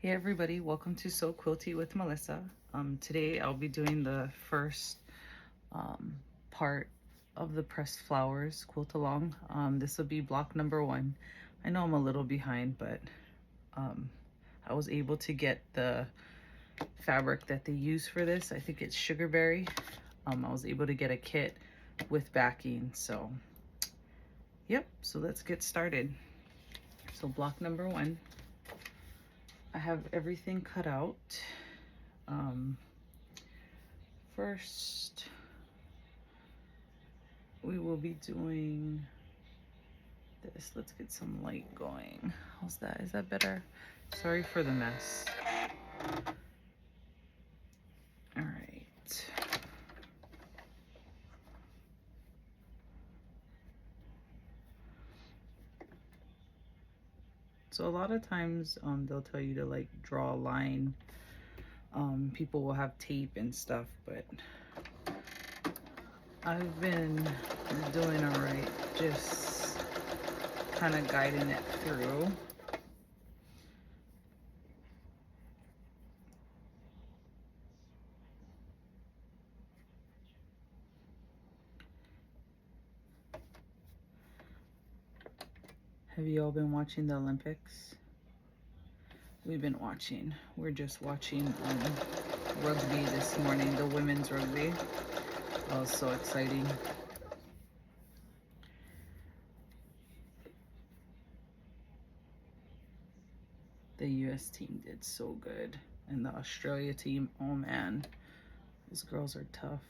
Hey everybody, welcome to So Quilty with Melissa. Today I'll be doing the first um, part of the pressed flowers quilt along. This will be block number 1. I know I'm a little behind, but um, I was able to get the fabric that they use for this. I think it's Sugarberry. I was able to get a kit with backing, so yep, so let's get started. So block number 1. I have everything cut out. Um, First, we will be doing this. Let's get some light going. How's that? Is that better? Sorry for the mess. All right. So a lot of times they'll tell you to like draw a line. People will have tape and stuff, but I've been doing all right, just kind of guiding it through. Have you all been watching the Olympics? We've been watching. We're just watching rugby this morning, the women's rugby. That was so exciting. The US team did so good. And the Australia team, oh man, these girls are tough.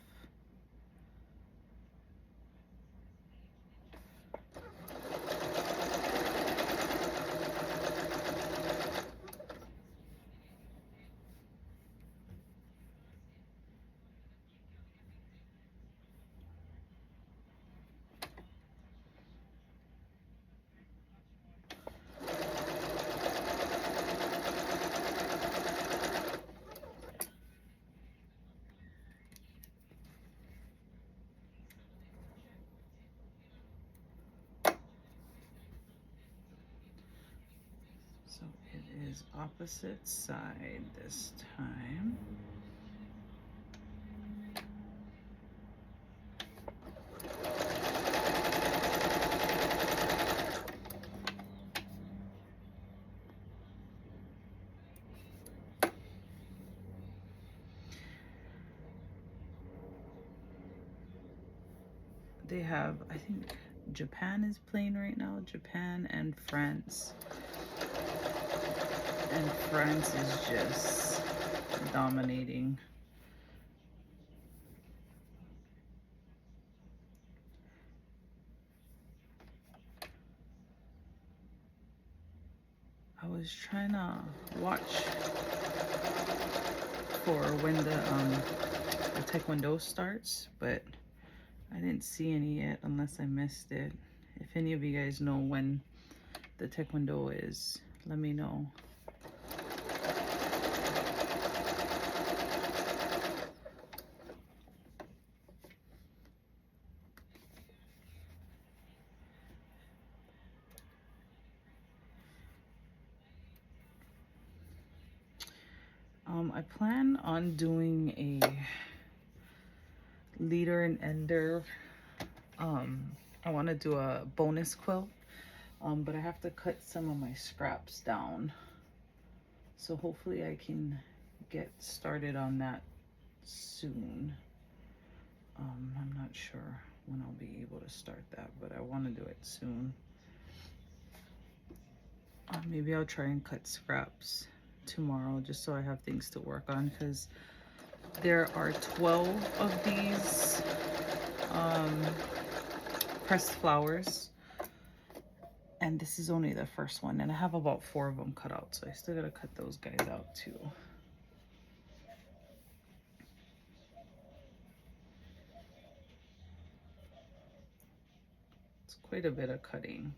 So it is opposite side this time. They have, I think Japan is playing right now, Japan and France. And France is just dominating. I was trying to watch for when the Taekwondo starts, but I didn't see any yet unless I missed it. If any of you guys know when the Taekwondo is, let me know. I plan on doing a leader and ender. I want to do a bonus quilt, but I have to cut some of my scraps down. So hopefully I can get started on that soon. I'm not sure when I'll be able to start that, but I want to do it soon. Maybe I'll try and cut scraps tomorrow just so I have things to work on, because there are 12 of these pressed flowers, and this is only the first one, and I have about 4 of them cut out, so I still gotta cut those guys out too. It's quite a bit of cutting,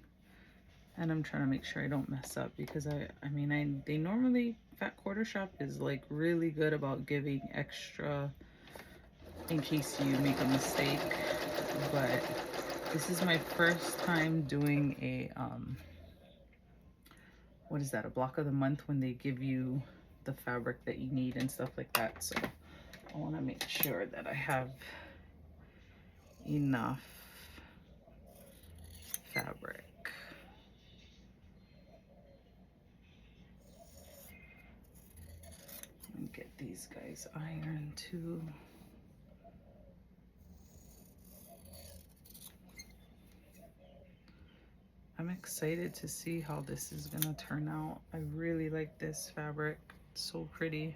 and I'm trying to make sure I don't mess up, because they normally, Fat Quarter Shop is like really good about giving extra in case you make a mistake, but this is my first time doing what is that, a block of the month when they give you the fabric that you need and stuff like that. So I want to make sure that I have enough fabric. And get these guys ironed too. I'm excited to see how this is gonna turn out. I really like this fabric. It's so pretty.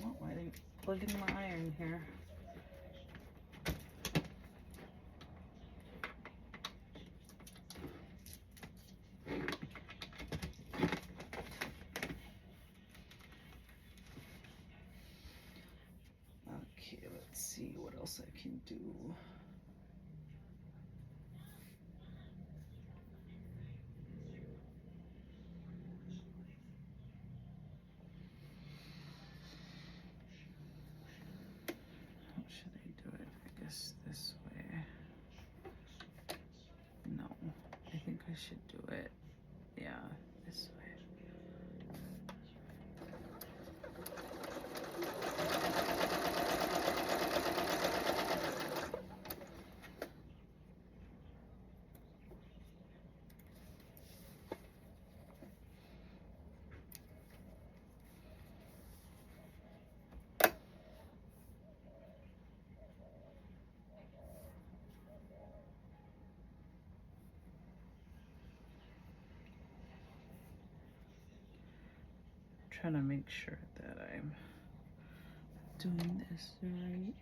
Oh, I didn't plug in my iron here. Okay, let's see what else I can do. How should I do it? I guess this way. No, I think I should do it, yeah, this way. Trying to make sure that I'm doing this right.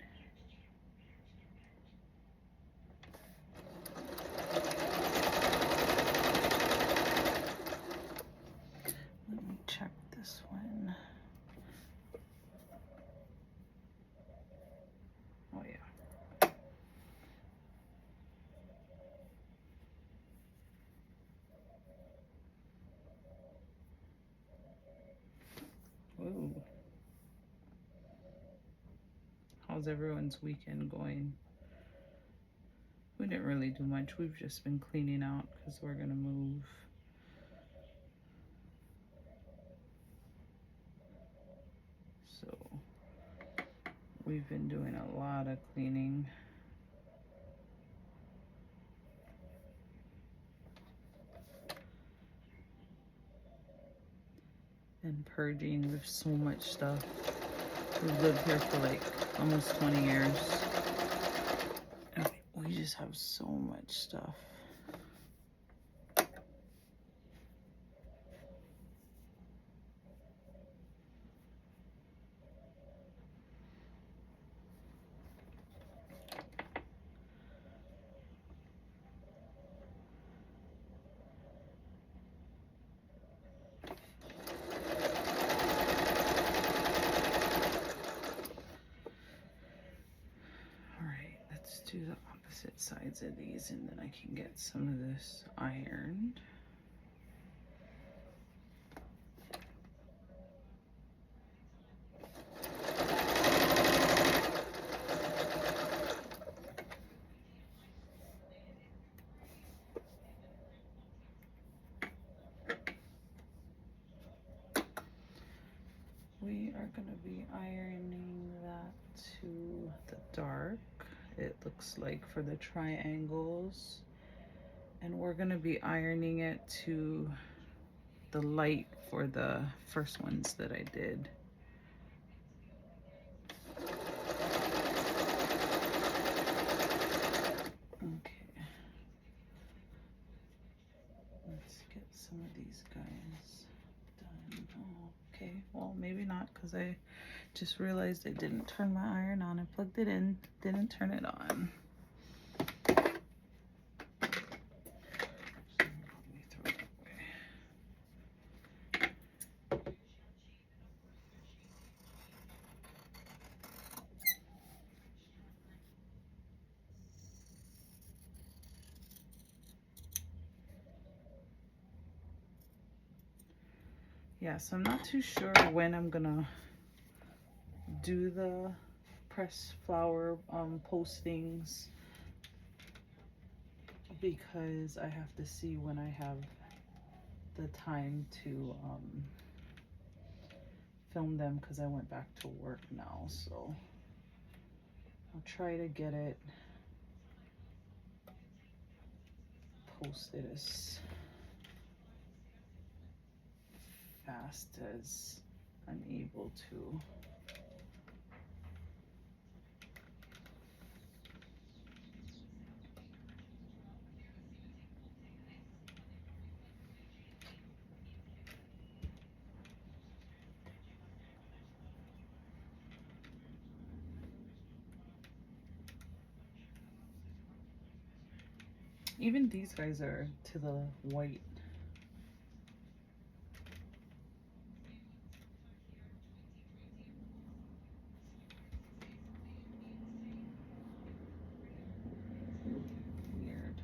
Let me check this one. Oh yeah. Ooh. How's everyone's weekend going? We didn't really do much. We've just been cleaning out because we're gonna move. So we've been doing a lot of cleaning. And purging with so much stuff. We've lived here for like almost 20 years. And we just have so much stuff. Do the opposite sides of these and then I can get some of this ironed. We are going to be ironing that to the dark, it looks like, for the triangles, and we're going to be ironing it to the light for the first ones that I did. Okay, let's get some of these guys done. Oh, okay, well maybe not, because I just realized I didn't turn my iron on. I plugged it in, didn't turn it on. yeah, so I'm not too sure when I'm gonna do the pressed flower postings, because I have to see when I have the time to film them, because I went back to work now. So I'll try to get it posted as fast as I'm able to. Even these guys are to the white. Weird.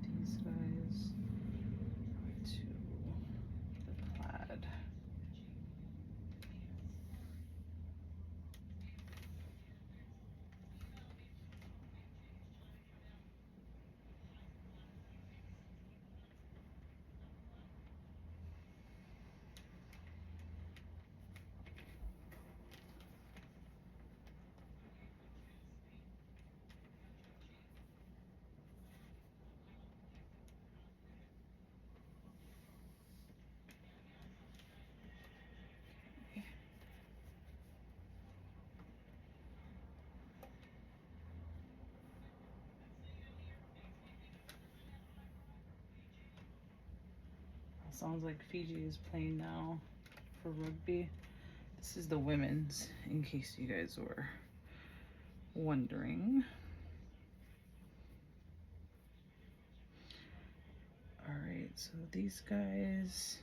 These guys to the plaid. Sounds like Fiji is playing now for rugby. This is the women's, in case you guys were wondering. All right, so these guys.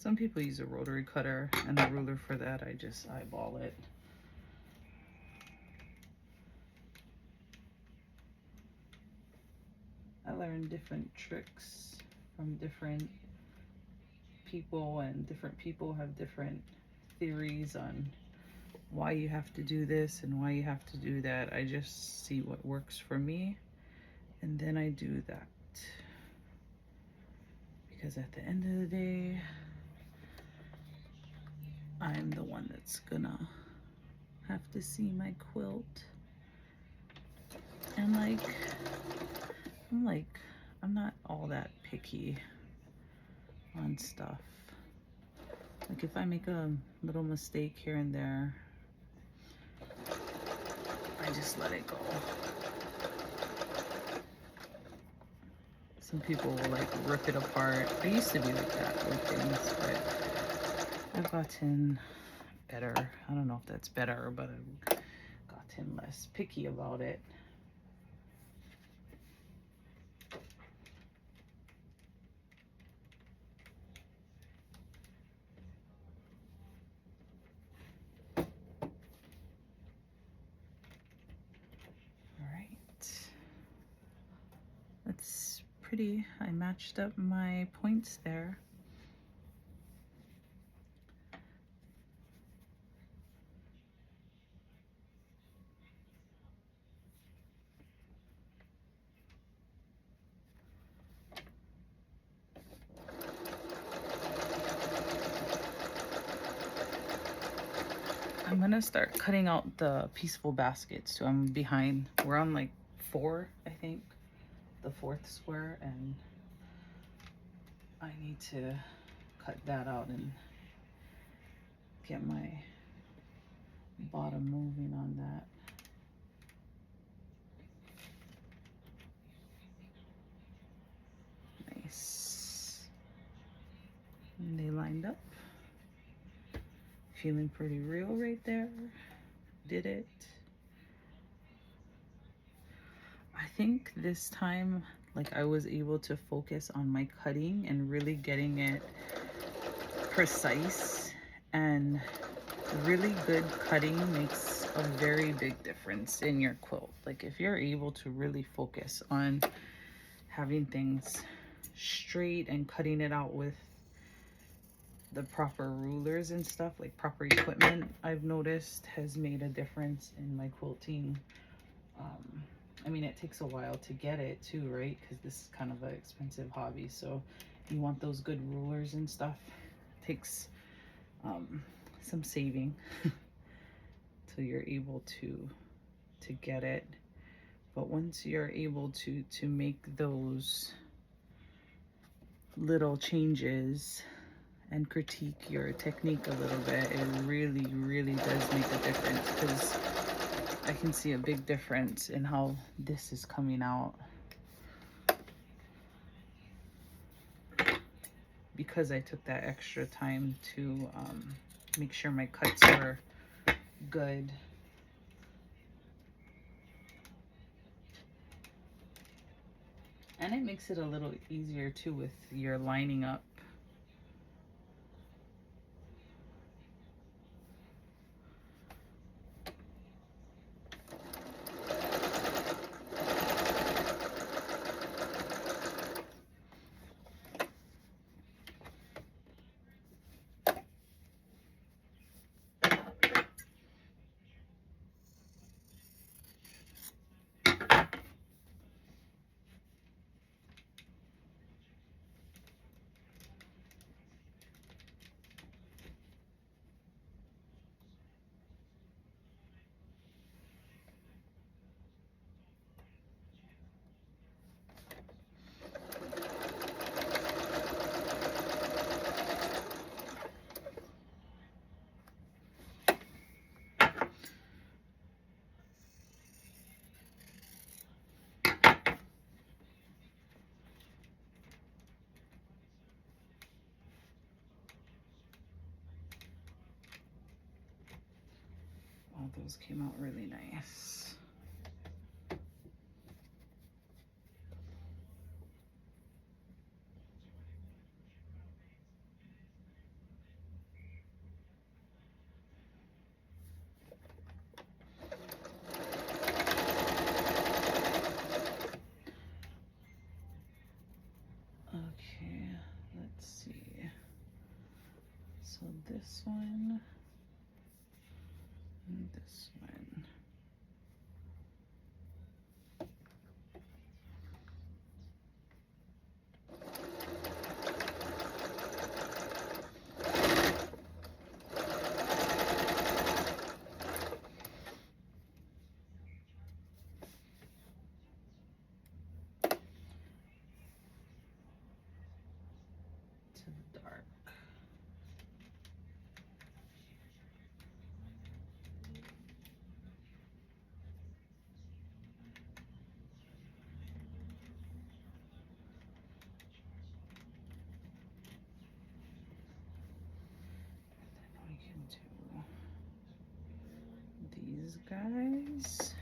Some people use a rotary cutter and a ruler for that. I just eyeball it. I learned different tricks from different people, and different people have different theories on why you have to do this and why you have to do that. I just see what works for me, and then I do that. Because at the end of the day, I'm the one that's gonna have to see my quilt. And I'm not all that picky on stuff. Like if I make a little mistake here and there, I just let it go. Some people will like rip it apart. I used to be like that with things, but I've gotten better. I don't know if that's better, but I've gotten less picky about it. That's pretty. I matched up my points there. I'm gonna start cutting out the peaceful baskets, so I'm behind. We're on like 4, I think. the fourth square, and I need to cut that out and get my bottom moving on that. Nice. And they lined up. Feeling pretty real right there. Did it. I think this time, like, I was able to focus on my cutting and really getting it precise, and really good cutting makes a very big difference in your quilt. Like, if you're able to really focus on having things straight and cutting it out with the proper rulers and stuff, like proper equipment, I've noticed has made a difference in my quilting. I mean, it takes a while to get it too, right? Because this is kind of an expensive hobby, so you want those good rulers and stuff. It takes some saving till you're able to get it. But once you're able to make those little changes and critique your technique a little bit, it really, really does make a difference, because I can see a big difference in how this is coming out, because I took that extra time to make sure my cuts were good. And it makes it a little easier too with your lining up. All those came out really nice. Okay, let's see. So this one and this one. To the dark. We can do these guys.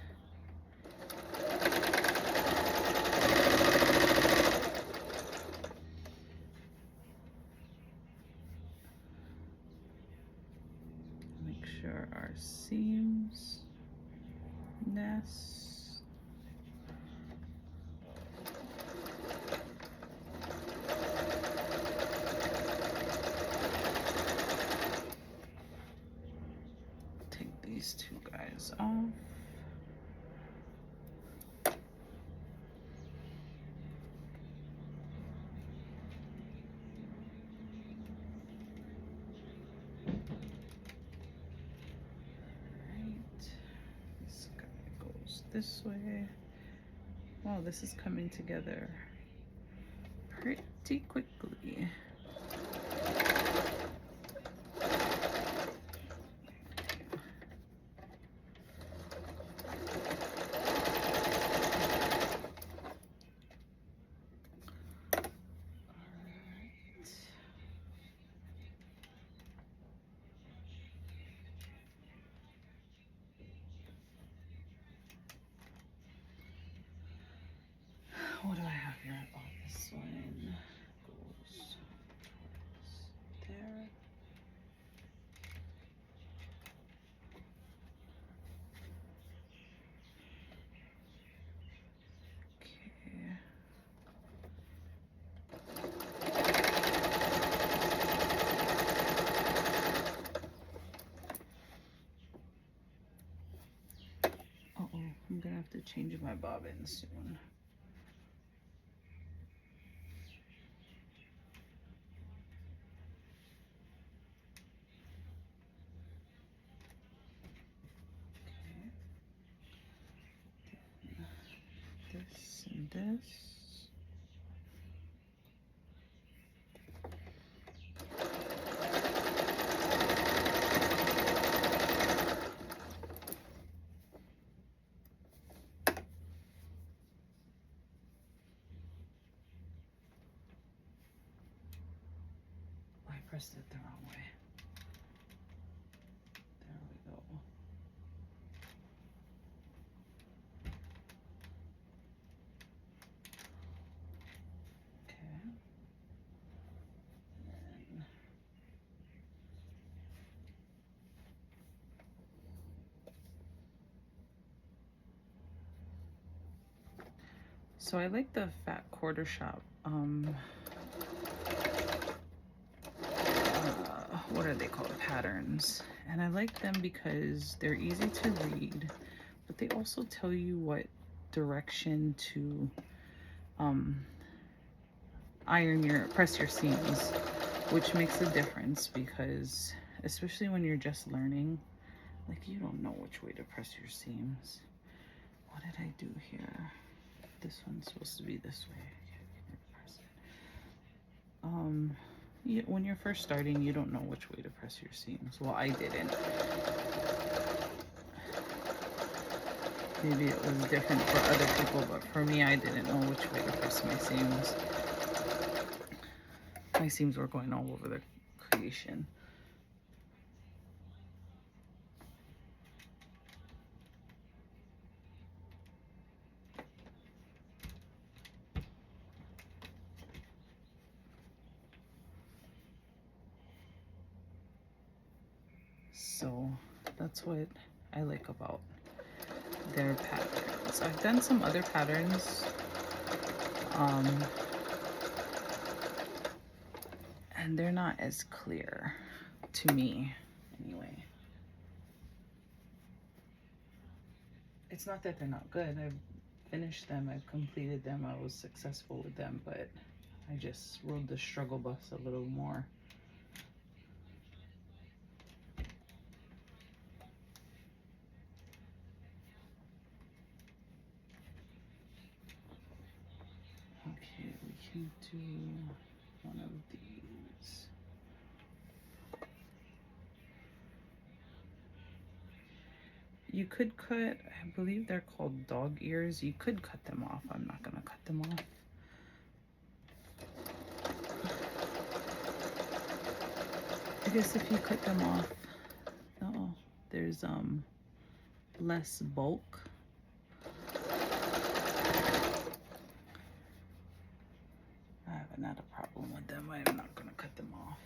Make sure our seams nest. Take these two guys off. This guy goes this way. Wow, this is coming together pretty quickly. What do I have here? Oh, this one goes towards there. Okay. Uh-oh, I'm gonna have to change my bobbin soon. This and this. I pressed it the wrong way. There we go. Okay. And so I like the fat quarter shop. What are they called? Patterns. And I like them because they're easy to read, but they also tell you what direction to press your seams, which makes a difference because especially when you're just learning, like you don't know which way to press your seams. What did I do here? This one's supposed to be this way. When you're first starting, you don't know which way to press your seams. Well, I didn't. Maybe it was different for other people, but for me, I didn't know which way to press my seams. My seams were going all over the creation. So that's what I like about their patterns. I've done some other patterns, and they're not as clear to me anyway. It's not that they're not good. I've finished them, I've completed them, I was successful with them, but I just rode the struggle bus a little more. Okay, we can do one of these. You could cut, I believe they're called dog ears. You could cut them off. I'm not gonna cut them off. I guess if you cut them off, oh, there's less bulk. I haven't had a problem with them. I'm not gonna cut them off.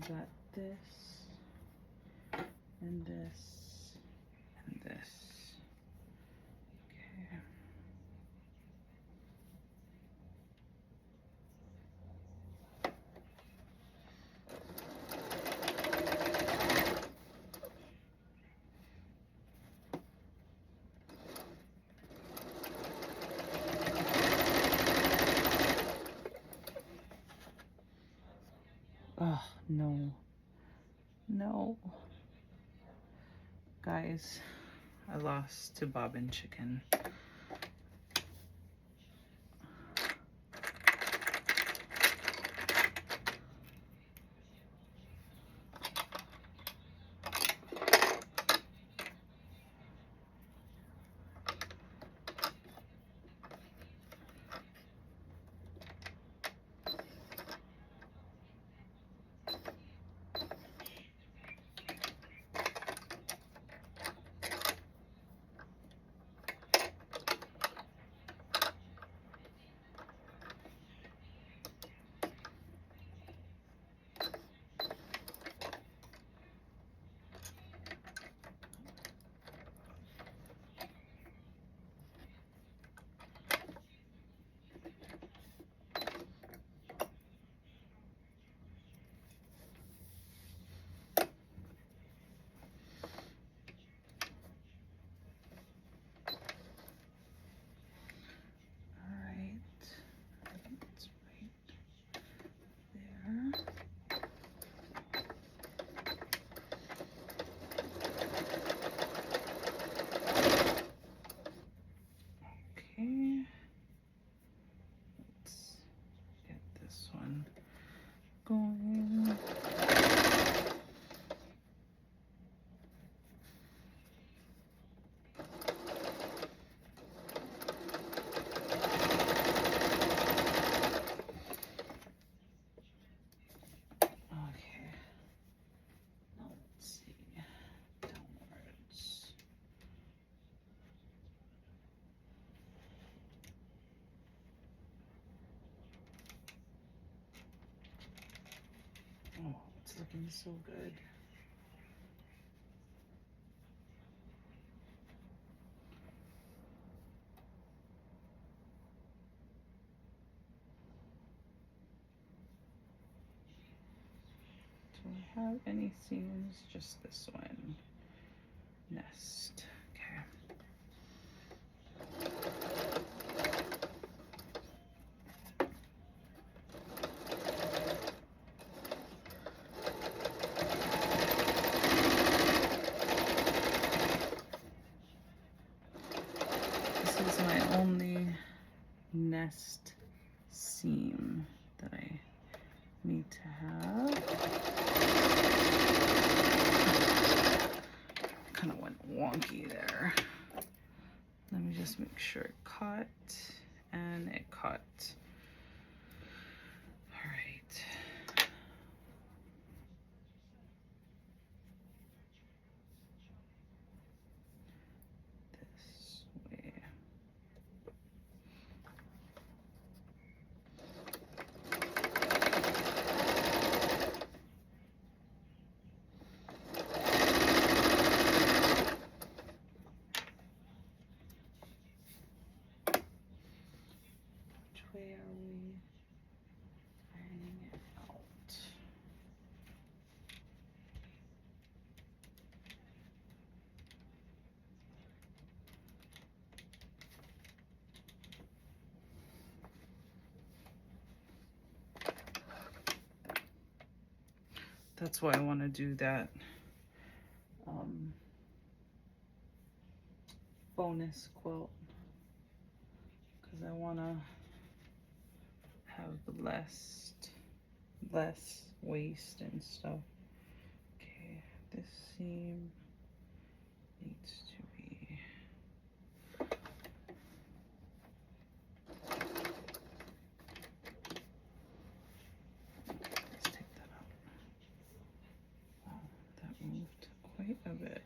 got this and this and this. Okay. Oh, no. No. Guys, I lost to bobbin chicken. Okay, let's get this one going. Okay, now let's see, downwards. Oh, it's looking so good. Do I have any seams? Just this one. Nest. Okay. This is my only nest seam that I need to have. Kind of went wonky there. Let me just make sure it caught, and it caught. All right. This way. Which way are we ironing it out? That's why I want to do that bonus quilt, because I want to have less waste and stuff. Okay, this seam needs to be let's take that out. Wow, that moved quite a bit.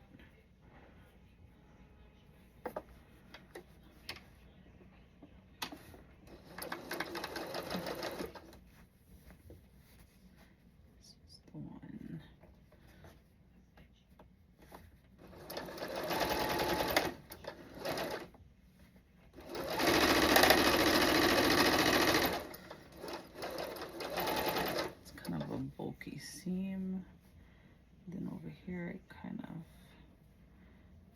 This is the one. bulky seam. Then over here it kind of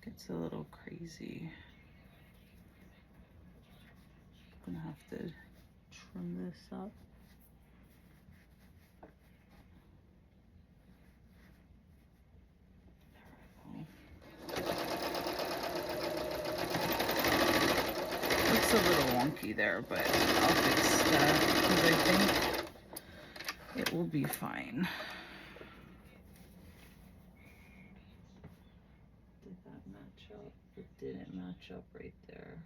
gets a little crazy. I'm gonna have to trim this up. Looks a little wonky there, but I'll fix that because I think it will be fine. Did that match up? It didn't match up right there.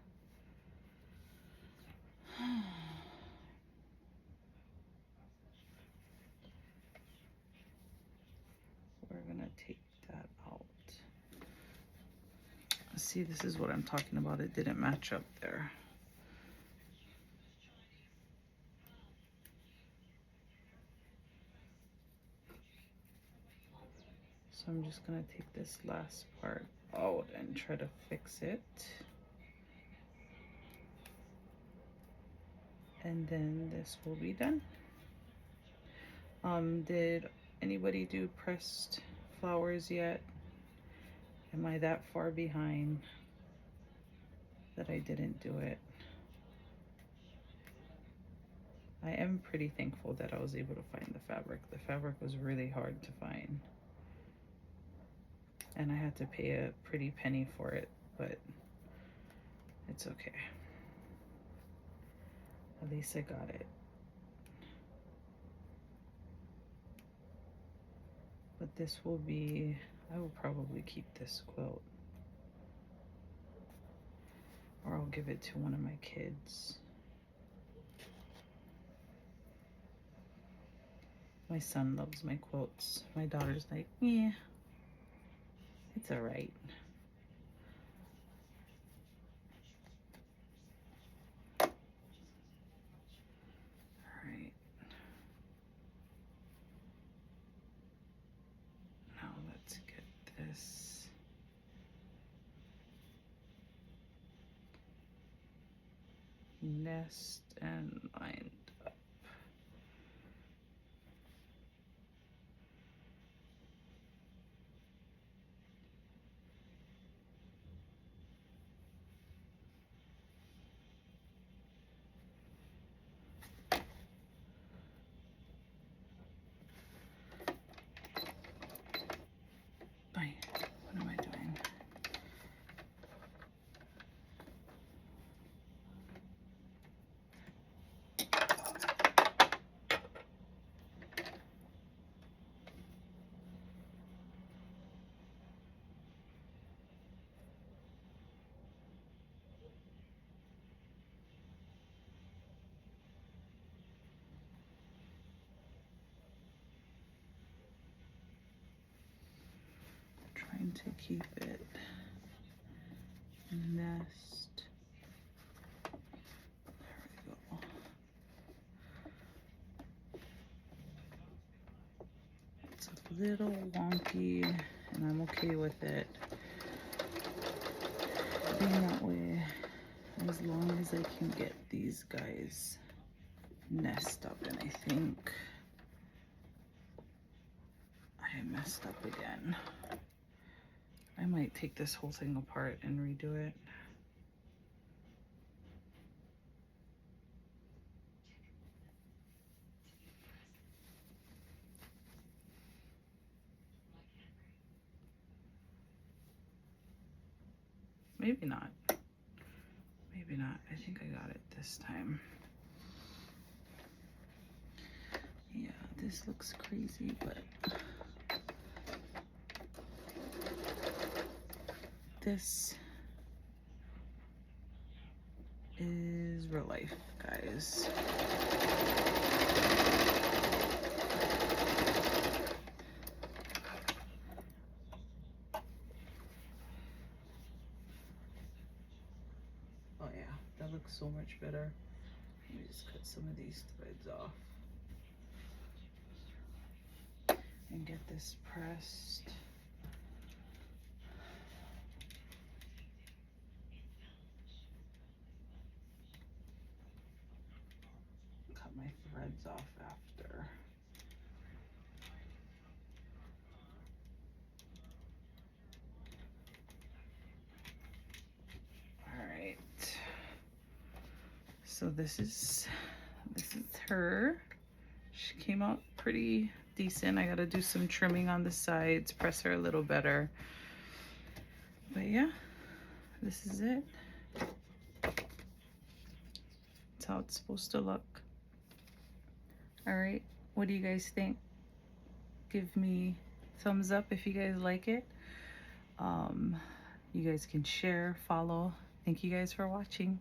We're gonna take that out. See, this is what I'm talking about. It didn't match up there. So I'm just gonna take this last part out and try to fix it. And then this will be done. Did anybody do pressed flowers yet? Am I that far behind that I didn't do it? I am pretty thankful that I was able to find the fabric. The fabric was really hard to find. And I had to pay a pretty penny for it, but it's okay. At least I got it. But this will be, I will probably keep this quilt. Or I'll give it to one of my kids. My son loves my quilts. My daughter's like, yeah, it's all right. All right. Now let's get this. Nest and lined up. Bye. What am I doing? Trying to keep it nest. There we go. It's a little wonky, and I'm okay with it being that way as long as I can get these guys nest up. And I think I messed up again. I might take this whole thing apart and redo it. Maybe not. Maybe not. I think I got it this time. Yeah, this looks crazy, but this is real life, guys. Oh yeah, that looks so much better. Let me just cut some of these threads off and get this pressed. Cut my threads off after. So this is her. She came out pretty decent. I gotta do some trimming on the sides, press her a little better. But yeah, this is it. That's how it's supposed to look. All right, what do you guys think? Give me thumbs up if you guys like it. You guys can share, follow. Thank you guys for watching.